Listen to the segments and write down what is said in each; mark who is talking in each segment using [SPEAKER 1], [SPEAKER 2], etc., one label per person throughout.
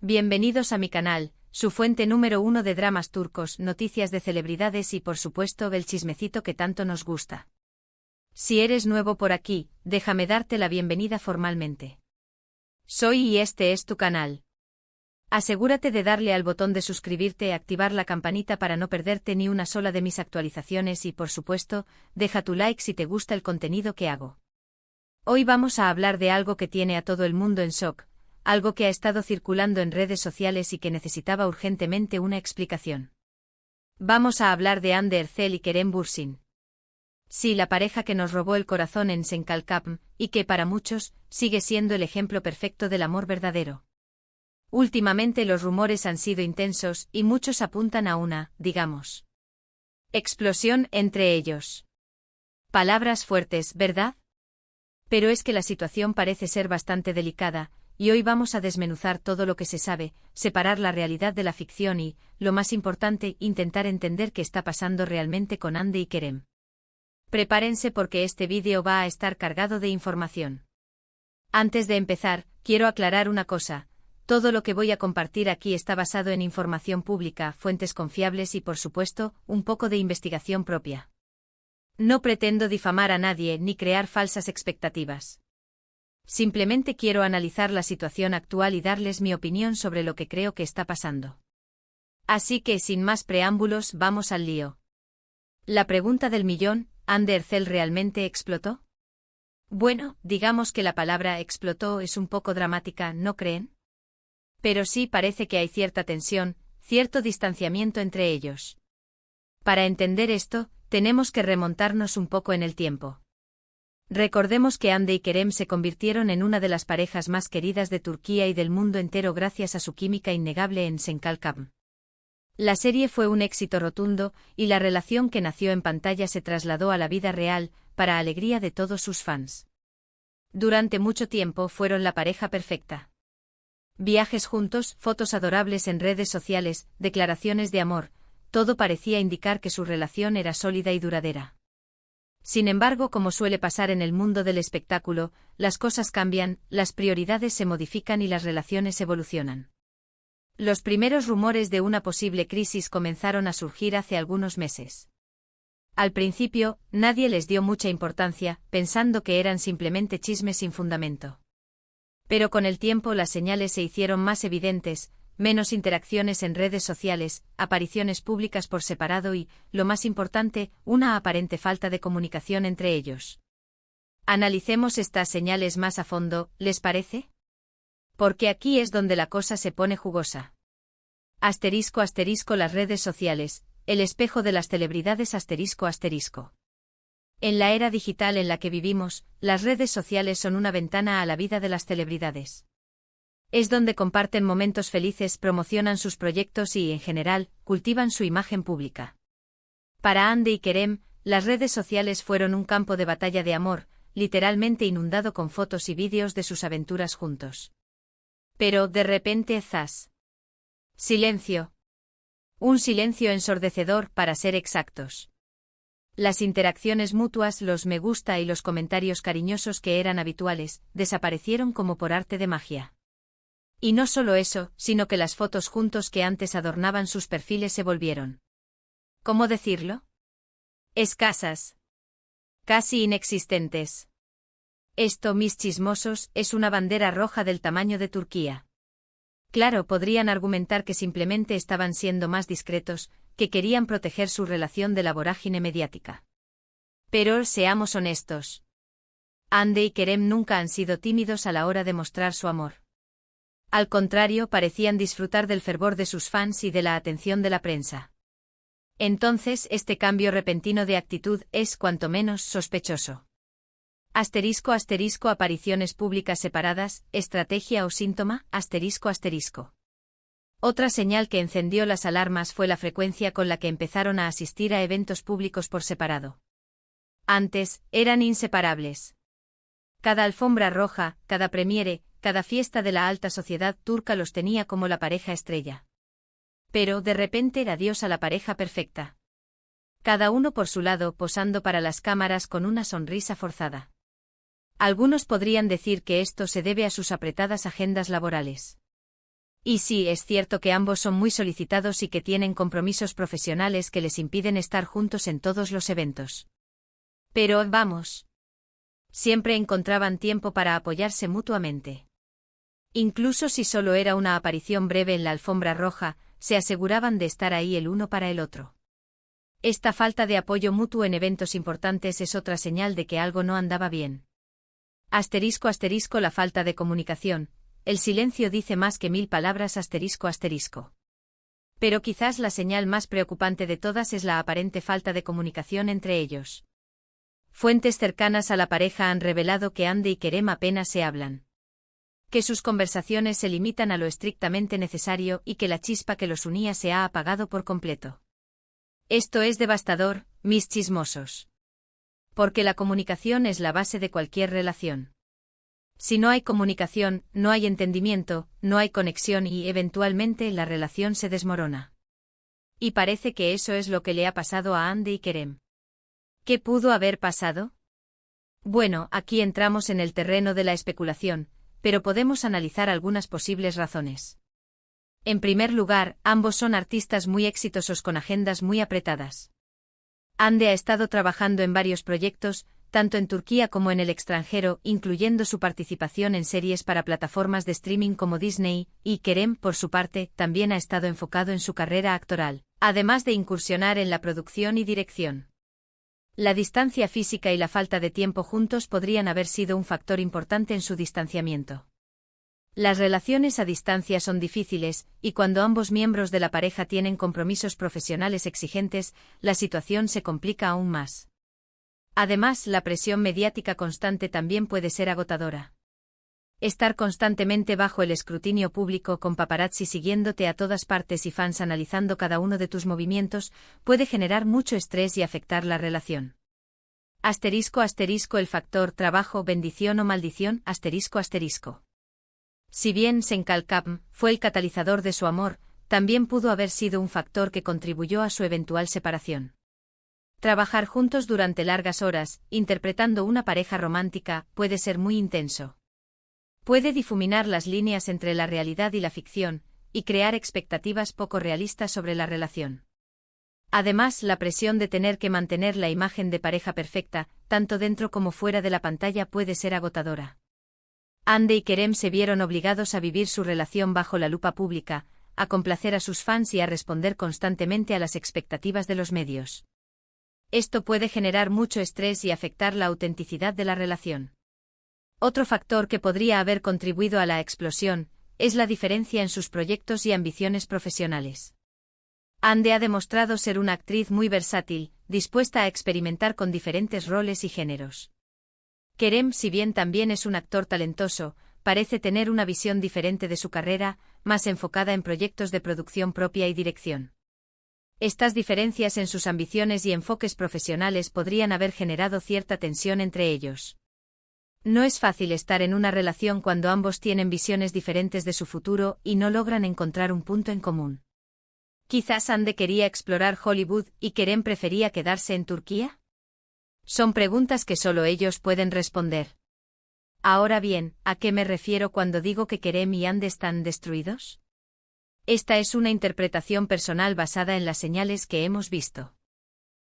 [SPEAKER 1] Bienvenidos a mi canal, su fuente número 1 de dramas turcos, noticias de celebridades y por supuesto el chismecito que tanto nos gusta. Si eres nuevo por aquí, déjame darte la bienvenida formalmente. Soy y este es tu canal. Asegúrate de darle al botón de suscribirte y activar la campanita para no perderte ni una sola de mis actualizaciones y por supuesto, deja tu like si te gusta el contenido que hago. Hoy vamos a hablar de algo que tiene a todo el mundo en shock, algo que ha estado circulando en redes sociales y que necesitaba urgentemente una explicación. Vamos a hablar de Hande Erçel y Kerem Bürsin. Sí, la pareja que nos robó el corazón en Senkalkapm, y que para muchos, sigue siendo el ejemplo perfecto del amor verdadero. Últimamente los rumores han sido intensos y muchos apuntan a una, digamos, explosión entre ellos. Palabras fuertes, ¿verdad? Pero es que la situación parece ser bastante delicada, y hoy vamos a desmenuzar todo lo que se sabe, separar la realidad de la ficción y, lo más importante, intentar entender qué está pasando realmente con Hande y Kerem. Prepárense porque este vídeo va a estar cargado de información. Antes de empezar, quiero aclarar una cosa. Todo lo que voy a compartir aquí está basado en información pública, fuentes confiables y por supuesto, un poco de investigación propia. No pretendo difamar a nadie ni crear falsas expectativas. Simplemente quiero analizar la situación actual y darles mi opinión sobre lo que creo que está pasando. Así que sin más preámbulos, vamos al lío. La pregunta del millón, ¿Hande Erçel realmente explotó? Bueno, digamos que la palabra explotó es un poco dramática, ¿no creen? Pero sí parece que hay cierta tensión, cierto distanciamiento entre ellos. Para entender esto, tenemos que remontarnos un poco en el tiempo. Recordemos que Hande y Kerem se convirtieron en una de las parejas más queridas de Turquía y del mundo entero gracias a su química innegable en Senkalkapm. La serie fue un éxito rotundo, y la relación que nació en pantalla se trasladó a la vida real, para alegría de todos sus fans. Durante mucho tiempo fueron la pareja perfecta. Viajes juntos, fotos adorables en redes sociales, declaraciones de amor, todo parecía indicar que su relación era sólida y duradera. Sin embargo, como suele pasar en el mundo del espectáculo, las cosas cambian, las prioridades se modifican y las relaciones evolucionan. Los primeros rumores de una posible crisis comenzaron a surgir hace algunos meses. Al principio, nadie les dio mucha importancia, pensando que eran simplemente chismes sin fundamento. Pero con el tiempo las señales se hicieron más evidentes, menos interacciones en redes sociales, apariciones públicas por separado y, lo más importante, una aparente falta de comunicación entre ellos. Analicemos estas señales más a fondo, ¿les parece? Porque aquí es donde la cosa se pone jugosa. Asterisco asterisco las redes sociales, el espejo de las celebridades asterisco asterisco. En la era digital en la que vivimos, las redes sociales son una ventana a la vida de las celebridades. Es donde comparten momentos felices, promocionan sus proyectos y, en general, cultivan su imagen pública. Para Hande y Kerem, las redes sociales fueron un campo de batalla de amor, literalmente inundado con fotos y vídeos de sus aventuras juntos. Pero, de repente, ¡zas! Silencio. Un silencio ensordecedor, para ser exactos. Las interacciones mutuas, los me gusta y los comentarios cariñosos que eran habituales, desaparecieron como por arte de magia. Y no solo eso, sino que las fotos juntos que antes adornaban sus perfiles se volvieron, ¿cómo decirlo? Escasas. Casi inexistentes. Esto, mis chismosos, es una bandera roja del tamaño de Turquía. Claro, podrían argumentar que simplemente estaban siendo más discretos, que querían proteger su relación de la vorágine mediática. Pero, seamos honestos. Hande y Kerem nunca han sido tímidos a la hora de mostrar su amor. Al contrario, parecían disfrutar del fervor de sus fans y de la atención de la prensa. Entonces, este cambio repentino de actitud es cuanto menos sospechoso. Asterisco asterisco apariciones públicas separadas, estrategia o síntoma, asterisco asterisco. Otra señal que encendió las alarmas fue la frecuencia con la que empezaron a asistir a eventos públicos por separado. Antes, eran inseparables. Cada alfombra roja, cada premiere, cada fiesta de la alta sociedad turca los tenía como la pareja estrella. Pero, de repente, era adiós a la pareja perfecta. Cada uno por su lado, posando para las cámaras con una sonrisa forzada. Algunos podrían decir que esto se debe a sus apretadas agendas laborales. Y sí, es cierto que ambos son muy solicitados y que tienen compromisos profesionales que les impiden estar juntos en todos los eventos. Pero, vamos. Siempre encontraban tiempo para apoyarse mutuamente. Incluso si solo era una aparición breve en la alfombra roja, se aseguraban de estar ahí el uno para el otro. Esta falta de apoyo mutuo en eventos importantes es otra señal de que algo no andaba bien. ***, la falta de comunicación. El silencio dice más que 1000 palabras. ***. Pero quizás la señal más preocupante de todas es la aparente falta de comunicación entre ellos. Fuentes cercanas a la pareja han revelado que Andy y Kerem apenas se hablan. Que sus conversaciones se limitan a lo estrictamente necesario y que la chispa que los unía se ha apagado por completo. Esto es devastador, mis chismosos. Porque la comunicación es la base de cualquier relación. Si no hay comunicación, no hay entendimiento, no hay conexión y, eventualmente, la relación se desmorona. Y parece que eso es lo que le ha pasado a Andy y Kerem. ¿Qué pudo haber pasado? Bueno, aquí entramos en el terreno de la especulación, pero podemos analizar algunas posibles razones. En primer lugar, ambos son artistas muy exitosos con agendas muy apretadas. Andy ha estado trabajando en varios proyectos, tanto en Turquía como en el extranjero, incluyendo su participación en series para plataformas de streaming como Disney, y Kerem, por su parte, también ha estado enfocado en su carrera actoral, además de incursionar en la producción y dirección. La distancia física y la falta de tiempo juntos podrían haber sido un factor importante en su distanciamiento. Las relaciones a distancia son difíciles, y cuando ambos miembros de la pareja tienen compromisos profesionales exigentes, la situación se complica aún más. Además, la presión mediática constante también puede ser agotadora. Estar constantemente bajo el escrutinio público con paparazzi siguiéndote a todas partes y fans analizando cada uno de tus movimientos puede generar mucho estrés y afectar la relación. ***, el factor trabajo, bendición o maldición. ***. Si bien Senkalkam fue el catalizador de su amor, también pudo haber sido un factor que contribuyó a su eventual separación. Trabajar juntos durante largas horas, interpretando una pareja romántica, puede ser muy intenso. Puede difuminar las líneas entre la realidad y la ficción, y crear expectativas poco realistas sobre la relación. Además, la presión de tener que mantener la imagen de pareja perfecta, tanto dentro como fuera de la pantalla, puede ser agotadora. Andy y Kerem se vieron obligados a vivir su relación bajo la lupa pública, a complacer a sus fans y a responder constantemente a las expectativas de los medios. Esto puede generar mucho estrés y afectar la autenticidad de la relación. Otro factor que podría haber contribuido a la explosión es la diferencia en sus proyectos y ambiciones profesionales. Andy ha demostrado ser una actriz muy versátil, dispuesta a experimentar con diferentes roles y géneros. Kerem, si bien también es un actor talentoso, parece tener una visión diferente de su carrera, más enfocada en proyectos de producción propia y dirección. Estas diferencias en sus ambiciones y enfoques profesionales podrían haber generado cierta tensión entre ellos. No es fácil estar en una relación cuando ambos tienen visiones diferentes de su futuro y no logran encontrar un punto en común. ¿Quizás Andy quería explorar Hollywood y Kerem prefería quedarse en Turquía? Son preguntas que solo ellos pueden responder. Ahora bien, ¿a qué me refiero cuando digo que Kerem y Andy están destruidos? Esta es una interpretación personal basada en las señales que hemos visto.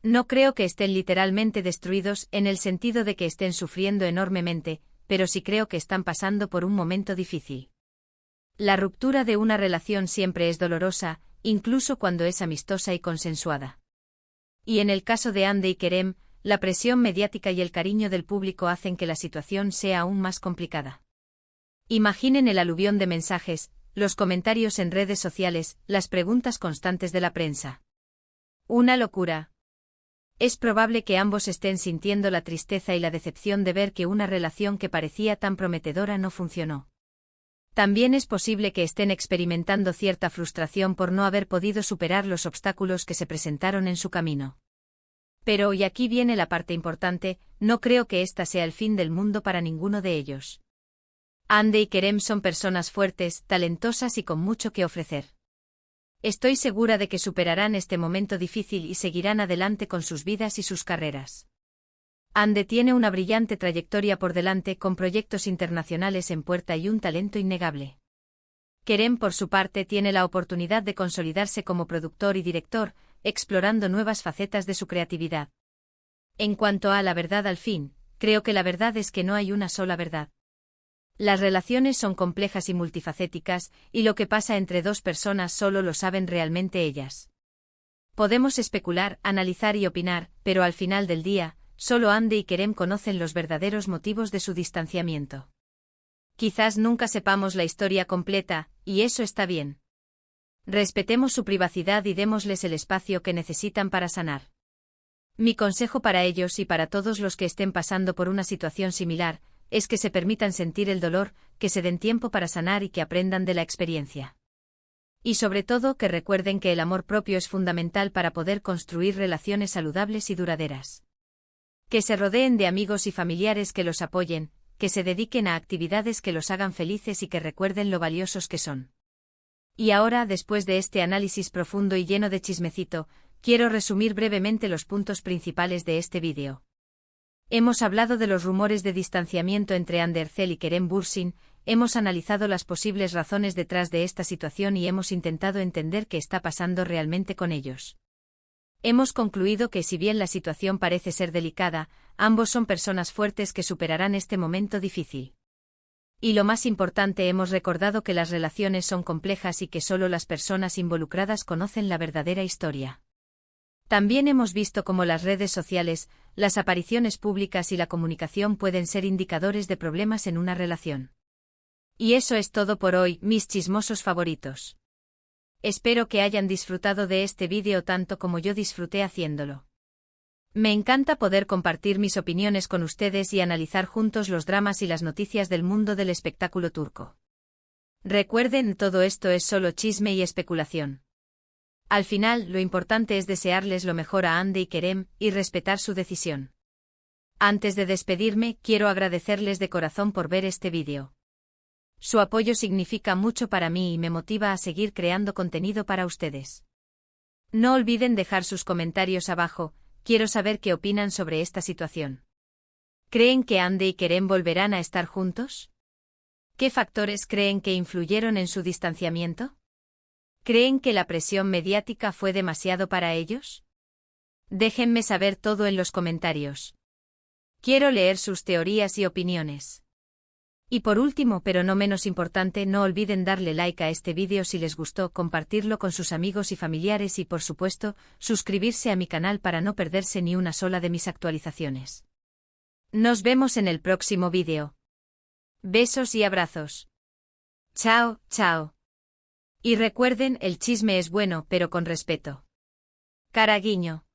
[SPEAKER 1] No creo que estén literalmente destruidos en el sentido de que estén sufriendo enormemente, pero sí creo que están pasando por un momento difícil. La ruptura de una relación siempre es dolorosa, incluso cuando es amistosa y consensuada. Y en el caso de Andy y Kerem, la presión mediática y el cariño del público hacen que la situación sea aún más complicada. Imaginen el aluvión de mensajes, los comentarios en redes sociales, las preguntas constantes de la prensa. Una locura. Es probable que ambos estén sintiendo la tristeza y la decepción de ver que una relación que parecía tan prometedora no funcionó. También es posible que estén experimentando cierta frustración por no haber podido superar los obstáculos que se presentaron en su camino. Pero, y aquí viene la parte importante, no creo que esta sea el fin del mundo para ninguno de ellos. Andy y Kerem son personas fuertes, talentosas y con mucho que ofrecer. Estoy segura de que superarán este momento difícil y seguirán adelante con sus vidas y sus carreras. Andy tiene una brillante trayectoria por delante con proyectos internacionales en puerta y un talento innegable. Kerem, por su parte, tiene la oportunidad de consolidarse como productor y director, explorando nuevas facetas de su creatividad. En cuanto a la verdad al fin, creo que la verdad es que no hay una sola verdad. Las relaciones son complejas y multifacéticas, y lo que pasa entre dos personas solo lo saben realmente ellas. Podemos especular, analizar y opinar, pero al final del día, solo Andy y Kerem conocen los verdaderos motivos de su distanciamiento. Quizás nunca sepamos la historia completa, y eso está bien. Respetemos su privacidad y démosles el espacio que necesitan para sanar. Mi consejo para ellos y para todos los que estén pasando por una situación similar, es que se permitan sentir el dolor, que se den tiempo para sanar y que aprendan de la experiencia. Y sobre todo que recuerden que el amor propio es fundamental para poder construir relaciones saludables y duraderas. Que se rodeen de amigos y familiares que los apoyen, que se dediquen a actividades que los hagan felices y que recuerden lo valiosos que son. Y ahora, después de este análisis profundo y lleno de chismecito, quiero resumir brevemente los puntos principales de este vídeo. Hemos hablado de los rumores de distanciamiento entre Andercel y Kerem Bürsin, hemos analizado las posibles razones detrás de esta situación y hemos intentado entender qué está pasando realmente con ellos. Hemos concluido que si bien la situación parece ser delicada, ambos son personas fuertes que superarán este momento difícil. Y lo más importante, hemos recordado que las relaciones son complejas y que solo las personas involucradas conocen la verdadera historia. También hemos visto cómo las redes sociales, las apariciones públicas y la comunicación pueden ser indicadores de problemas en una relación. Y eso es todo por hoy, mis chismosos favoritos. Espero que hayan disfrutado de este vídeo tanto como yo disfruté haciéndolo. Me encanta poder compartir mis opiniones con ustedes y analizar juntos los dramas y las noticias del mundo del espectáculo turco. Recuerden, todo esto es solo chisme y especulación. Al final, lo importante es desearles lo mejor a Hande y Kerem, y respetar su decisión. Antes de despedirme, quiero agradecerles de corazón por ver este vídeo. Su apoyo significa mucho para mí y me motiva a seguir creando contenido para ustedes. No olviden dejar sus comentarios abajo, quiero saber qué opinan sobre esta situación. ¿Creen que Hande y Kerem volverán a estar juntos? ¿Qué factores creen que influyeron en su distanciamiento? ¿Creen que la presión mediática fue demasiado para ellos? Déjenme saber todo en los comentarios. Quiero leer sus teorías y opiniones. Y por último, pero no menos importante, no olviden darle like a este vídeo si les gustó, compartirlo con sus amigos y familiares y por supuesto, suscribirse a mi canal para no perderse ni una sola de mis actualizaciones. Nos vemos en el próximo vídeo. Besos y abrazos. Chao, chao. Y recuerden, el chisme es bueno pero con respeto. Caraguiño.